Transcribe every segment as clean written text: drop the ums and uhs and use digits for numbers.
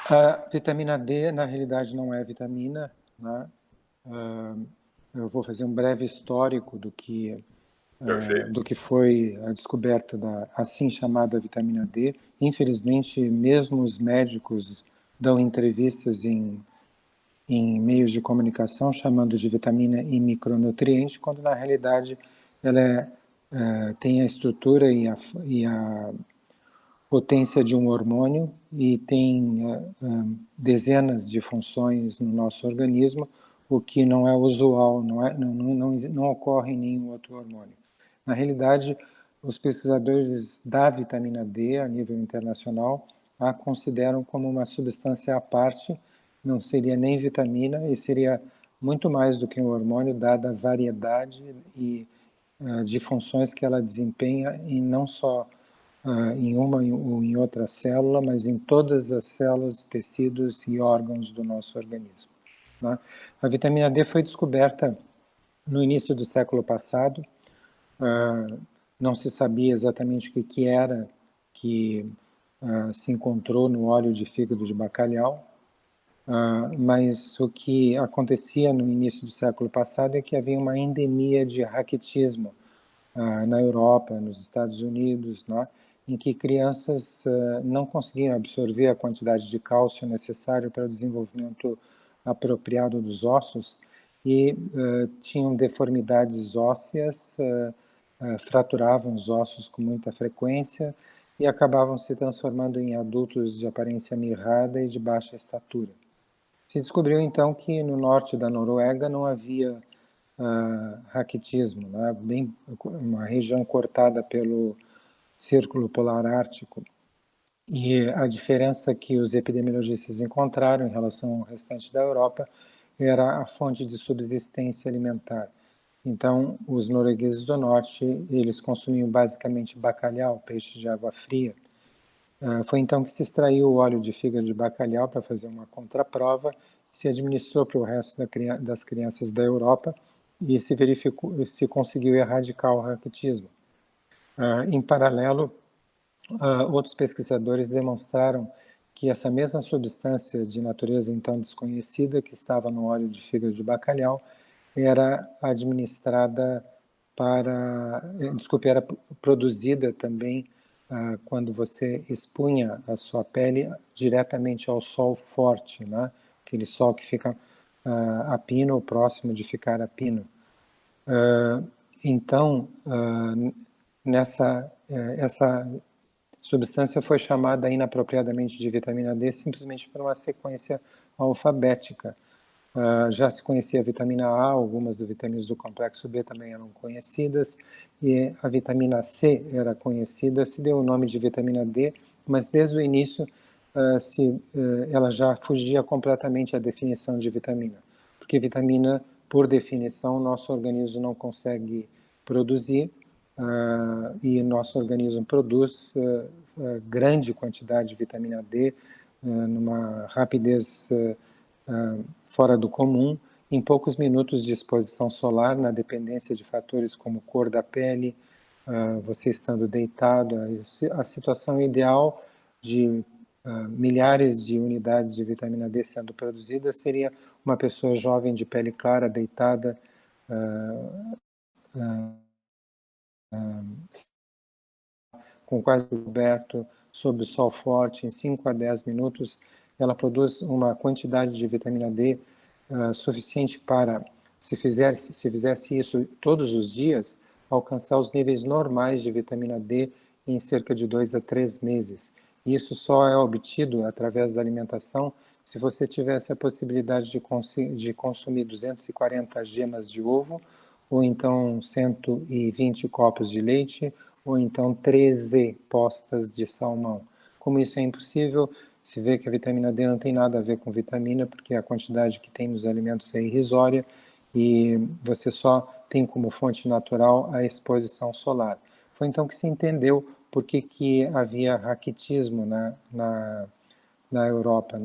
A vitamina D, na realidade, não é vitamina, né? Eu vou fazer um breve histórico Perfeito. do que foi a descoberta da assim chamada vitamina D. Infelizmente, mesmo os médicos dão entrevistas em meios de comunicação chamando de vitamina e micronutriente, quando na realidade ela tem a estrutura e a potência de um hormônio e tem dezenas de funções no nosso organismo, o que não é usual, não ocorre em nenhum outro hormônio. Na realidade, os pesquisadores da vitamina D, a nível internacional, a consideram como uma substância à parte, não seria nem vitamina e seria muito mais do que um hormônio, dada a variedade e de funções que ela desempenha e não só em uma ou em outra célula, mas em todas as células, tecidos e órgãos do nosso organismo. Né? A vitamina D foi descoberta no início do século passado, não se sabia exatamente o que era que se encontrou no óleo de fígado de bacalhau, mas o que acontecia no início do século passado é que havia uma endemia de raquitismo na Europa, nos Estados Unidos, né, em que crianças não conseguiam absorver a quantidade de cálcio necessário para o desenvolvimento apropriado dos ossos e tinham deformidades ósseas, fraturavam os ossos com muita frequência e acabavam se transformando em adultos de aparência mirrada e de baixa estatura. Se descobriu então que no norte da Noruega não havia raquitismo, né? Bem, uma região cortada pelo Círculo Polar Ártico. E a diferença que os epidemiologistas encontraram em relação ao restante da Europa era a fonte de subsistência alimentar. Então, os noruegueses do norte, eles consumiam basicamente bacalhau, peixe de água fria. Foi então que se extraiu o óleo de fígado de bacalhau para fazer uma contraprova, se administrou para o resto das crianças da Europa e se conseguiu erradicar o raquitismo. Em paralelo, outros pesquisadores demonstraram que essa mesma substância de natureza então desconhecida que estava no óleo de fígado de bacalhau era administrada era produzida também quando você expunha a sua pele diretamente ao sol forte, né? Aquele sol que fica a pino, ou próximo de ficar a pino. Então, essa substância foi chamada inapropriadamente de vitamina D simplesmente por uma sequência alfabética. Já se conhecia a vitamina A, algumas vitaminas do complexo B também eram conhecidas, e a vitamina C era conhecida, se deu o nome de vitamina D, mas desde o início ela já fugia completamente à definição de vitamina, porque vitamina, por definição, nosso organismo não consegue produzir, e nosso organismo produz grande quantidade de vitamina D numa rapidez fora do comum, em poucos minutos de exposição solar, na dependência de fatores como cor da pele, você estando deitado, a situação ideal de milhares de unidades de vitamina D sendo produzidas seria uma pessoa jovem de pele clara, deitada, com quase coberto, sob o sol forte, em 5 a 10 minutos, ela produz uma quantidade de vitamina D suficiente para, se fizesse isso todos os dias, alcançar os níveis normais de vitamina D em cerca de 2 a 3 meses. Isso só é obtido através da alimentação se você tivesse a possibilidade de consumir 240 gemas de ovo, ou então 120 copos de leite, ou então 13 postas de salmão. Como isso é impossível, se vê que a vitamina D não tem nada a ver com vitamina, porque a quantidade que tem nos alimentos é irrisória e você só tem como fonte natural a exposição solar. Foi então que se entendeu por que havia raquitismo na Europa,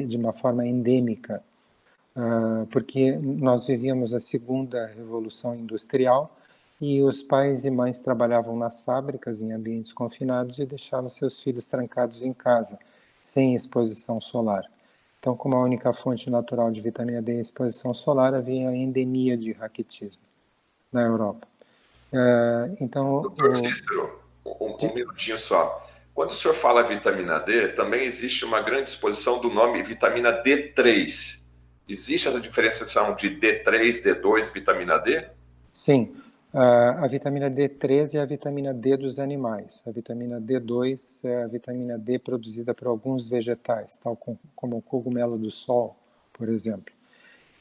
de uma forma endêmica, porque nós vivíamos a segunda revolução industrial e os pais e mães trabalhavam nas fábricas em ambientes confinados e deixavam seus filhos trancados em casa. sem exposição solar. Então, como a única fonte natural de vitamina D é a exposição solar, havia a endemia de raquitismo na Europa. Então, Doutor Cícero, um minutinho só. Quando o senhor fala vitamina D, também existe uma grande exposição do nome vitamina D3. Existe essa diferenciação de D3, D2, vitamina D? sim, a vitamina D3 é a vitamina D dos animais. A vitamina D2 é a vitamina D produzida por alguns vegetais, tal como o cogumelo do sol, por exemplo.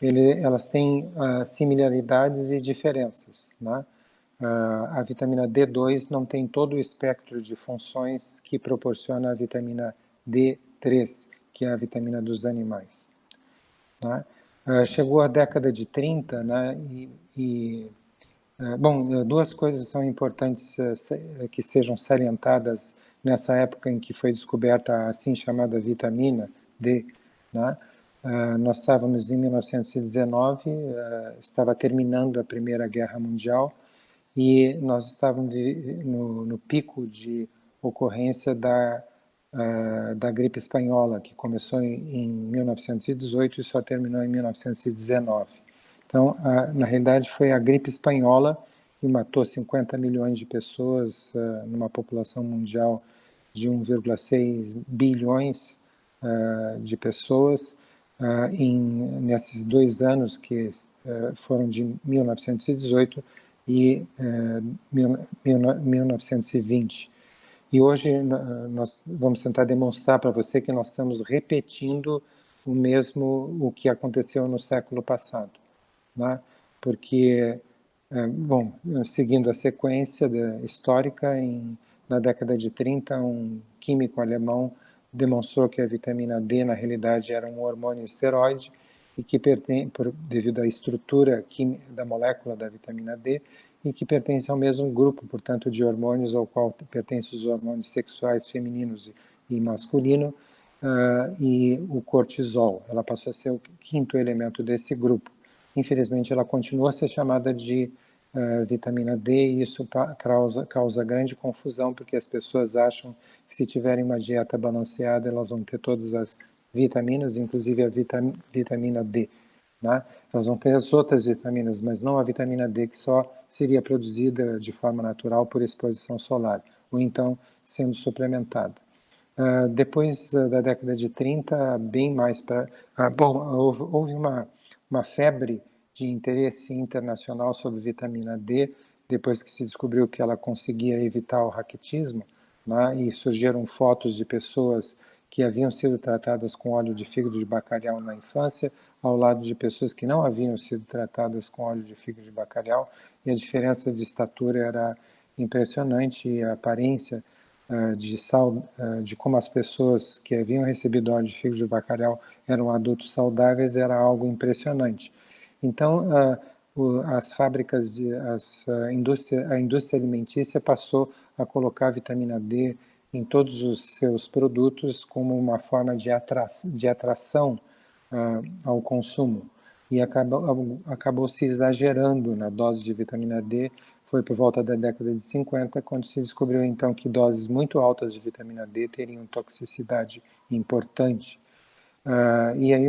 Elas têm similaridades e diferenças, né? A vitamina D2 não tem todo o espectro de funções que proporciona a vitamina D3, que é a vitamina dos animais, né? Chegou a década de 30, né, bom, duas coisas são importantes que sejam salientadas nessa época em que foi descoberta a assim chamada vitamina D, né? Nós estávamos em 1919, estava terminando a Primeira Guerra Mundial e nós estávamos no pico de ocorrência da gripe espanhola, que começou em 1918 e só terminou em 1919. Então, na realidade, foi a gripe espanhola que matou 50 milhões de pessoas numa população mundial de 1,6 bilhões de pessoas nesses 2 anos que foram de 1918 e 1920. E hoje nós vamos tentar demonstrar para você que nós estamos repetindo o que aconteceu no século passado, né? Porque, bom, seguindo a sequência histórica, na década de 30, um químico alemão demonstrou que a vitamina D, na realidade, era um hormônio esteroide e que devido à estrutura da molécula da vitamina D, e que pertence ao mesmo grupo, portanto, de hormônios ao qual pertencem os hormônios sexuais femininos e masculino, e o cortisol. Ela passou a ser o quinto elemento desse grupo. Infelizmente, ela continua a ser chamada de vitamina D e isso causa grande confusão, porque as pessoas acham que se tiverem uma dieta balanceada, elas vão ter todas as vitaminas, inclusive a vitamina D, né? Elas vão ter as outras vitaminas, mas não a vitamina D, que só seria produzida de forma natural por exposição solar, ou então sendo suplementada. Depois da década de 30, bem mais para... bom, houve uma febre de interesse internacional sobre vitamina D, depois que se descobriu que ela conseguia evitar o raquitismo, né? E surgiram fotos de pessoas que haviam sido tratadas com óleo de fígado de bacalhau na infância, ao lado de pessoas que não haviam sido tratadas com óleo de fígado de bacalhau, e a diferença de estatura era impressionante, e a aparência de como as pessoas que haviam recebido óleo de fígado de bacalhau eram adultos saudáveis era algo impressionante. Então, as fábricas, a indústria alimentícia passou a colocar a vitamina D em todos os seus produtos como uma forma de atração ao consumo. E acabou se exagerando na dose de vitamina D. Foi por volta da década de 50, quando se descobriu então que doses muito altas de vitamina D teriam toxicidade importante. E aí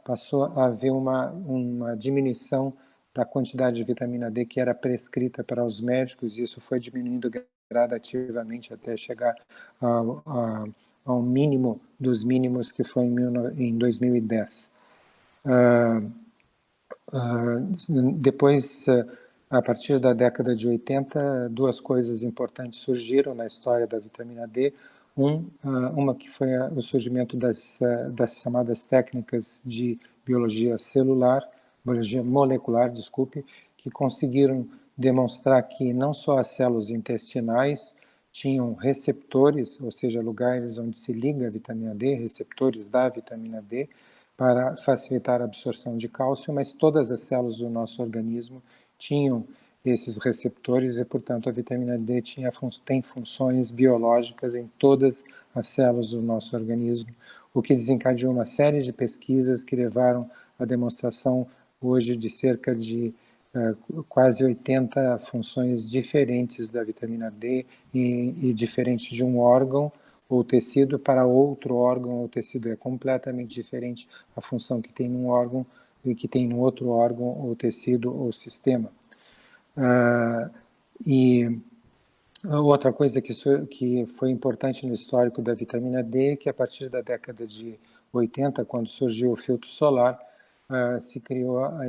passou a haver uma diminuição da quantidade de vitamina D que era prescrita para os médicos, e isso foi diminuindo gradativamente até chegar ao mínimo dos mínimos, que foi em 2010. Depois, a partir da década de 80, duas coisas importantes surgiram na história da vitamina D. Uma que foi o surgimento das chamadas técnicas de biologia celular, biologia molecular, desculpe, que conseguiram demonstrar que não só as células intestinais tinham receptores, ou seja, lugares onde se liga a vitamina D, receptores da vitamina D, para facilitar a absorção de cálcio, mas todas as células do nosso organismo tinham esses receptores e, portanto, a vitamina D tem funções biológicas em todas as células do nosso organismo, o que desencadeou uma série de pesquisas que levaram à demonstração hoje de cerca de quase 80 funções diferentes da vitamina D e diferentes de um órgão ou tecido para outro órgão ou tecido. É completamente diferente a função que tem num órgão e que tem no outro órgão ou tecido ou sistema. E outra coisa que foi importante no histórico da vitamina D é que a partir da década de 80, quando surgiu o filtro solar, se criou a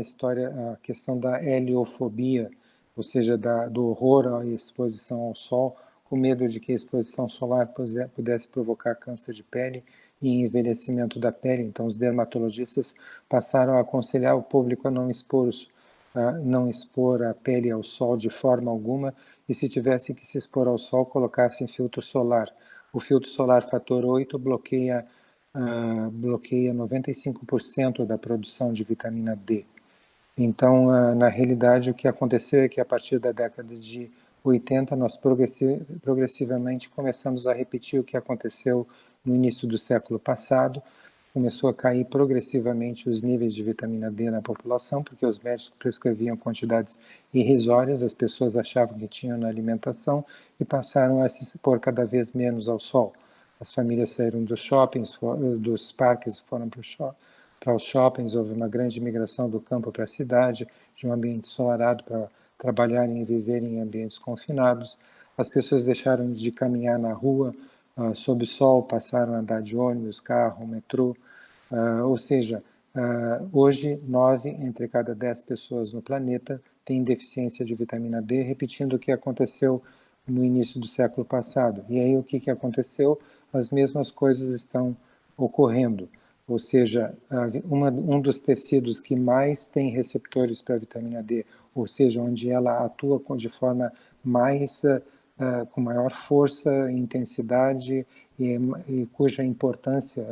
questão da heliofobia, ou seja, do horror à exposição ao sol, com medo de que a exposição solar pudesse provocar câncer de pele e envelhecimento da pele. Então, os dermatologistas passaram a aconselhar o público a não expor a pele ao sol de forma alguma, e se tivesse que se expor ao sol, colocasse em filtro solar. O filtro solar fator 8 bloqueia 95% da produção de vitamina D. Então, na realidade, o que aconteceu é que a partir da década de 80, nós progressivamente começamos a repetir o que aconteceu no início do século passado. Começou a cair progressivamente os níveis de vitamina D na população, porque os médicos prescreviam quantidades irrisórias, as pessoas achavam que tinham na alimentação e passaram a se expor cada vez menos ao sol. As famílias saíram dos shoppings, dos parques, foram para os shoppings, houve uma grande migração do campo para a cidade, de um ambiente ensolarado para trabalharem e viverem em ambientes confinados. As pessoas deixaram de caminhar na rua, sob o sol, passaram a andar de ônibus, carro, metrô, ou seja, hoje 9 entre cada 10 pessoas no planeta têm deficiência de vitamina D, repetindo o que aconteceu no início do século passado. E aí o que aconteceu? As mesmas coisas estão ocorrendo, ou seja, um dos tecidos que mais tem receptores para a vitamina D, ou seja, onde ela atua de forma mais com maior força, intensidade e cuja importância,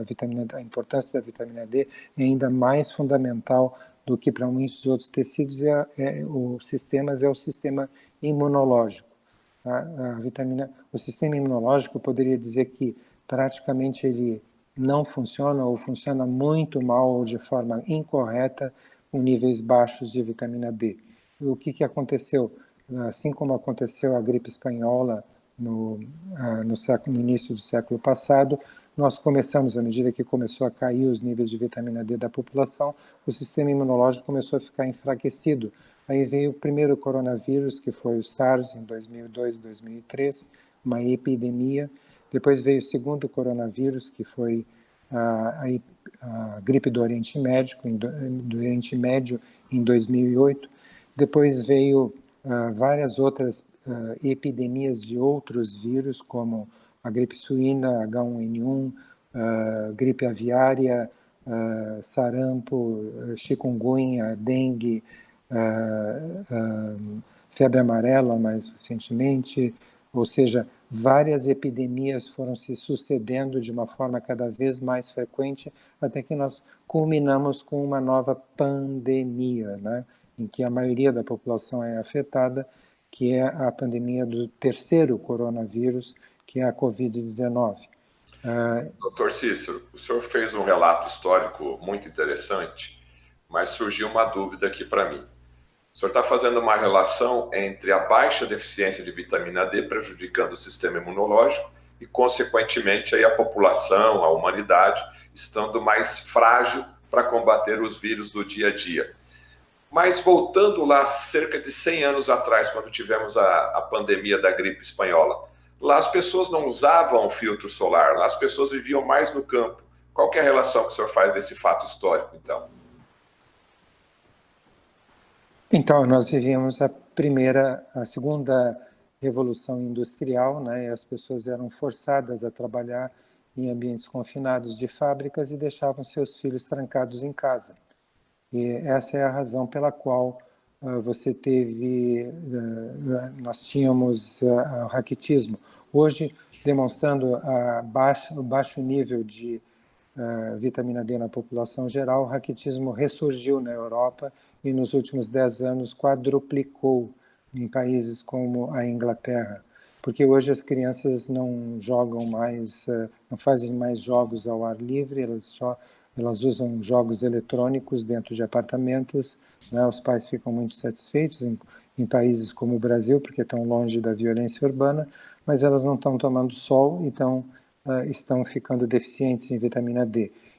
a importância da vitamina D é ainda mais fundamental do que para muitos outros tecidos, o sistema imunológico. O sistema imunológico, poderia dizer que praticamente ele não funciona ou funciona muito mal ou de forma incorreta com níveis baixos de vitamina D. E o que aconteceu? Assim como aconteceu a gripe espanhola no início do século passado, nós começamos, à medida que começou a cair os níveis de vitamina D da população, o sistema imunológico começou a ficar enfraquecido. Aí veio o primeiro coronavírus, que foi o SARS, em 2002, 2003, uma epidemia. Depois veio o segundo coronavírus, que foi a gripe do Oriente Médio, em 2008. Depois veio várias outras epidemias de outros vírus, como a gripe suína, H1N1, gripe aviária, sarampo, chikungunya, dengue, febre amarela mais recentemente, ou seja, várias epidemias foram se sucedendo de uma forma cada vez mais frequente, até que nós culminamos com uma nova pandemia, né, em que a maioria da população é afetada, que é a pandemia do terceiro coronavírus, que é a Covid-19. Doutor Cícero, o senhor fez um relato histórico muito interessante, mas surgiu uma dúvida aqui para mim. O senhor está fazendo uma relação entre a baixa deficiência de vitamina D prejudicando o sistema imunológico e, consequentemente, aí a população, a humanidade, estando mais frágil para combater os vírus do dia a dia. Mas voltando lá cerca de 100 anos atrás, quando tivemos a pandemia da gripe espanhola, lá as pessoas não usavam filtro solar, lá as pessoas viviam mais no campo. Qual que é a relação que o senhor faz desse fato histórico, então? Então, nós vivíamos a segunda revolução industrial, né? E as pessoas eram forçadas a trabalhar em ambientes confinados de fábricas e deixavam seus filhos trancados em casa. E essa é a razão pela qual nós tínhamos o raquitismo. Hoje, demonstrando o baixo nível de vitamina D na população geral, o raquitismo ressurgiu na Europa e nos últimos 10 anos quadruplicou em países como a Inglaterra, porque hoje as crianças não jogam mais, não fazem mais jogos ao ar livre, elas usam jogos eletrônicos dentro de apartamentos, né? Os pais ficam muito satisfeitos em países como o Brasil, porque estão longe da violência urbana, mas elas não estão tomando sol e estão estão ficando deficientes em vitamina D.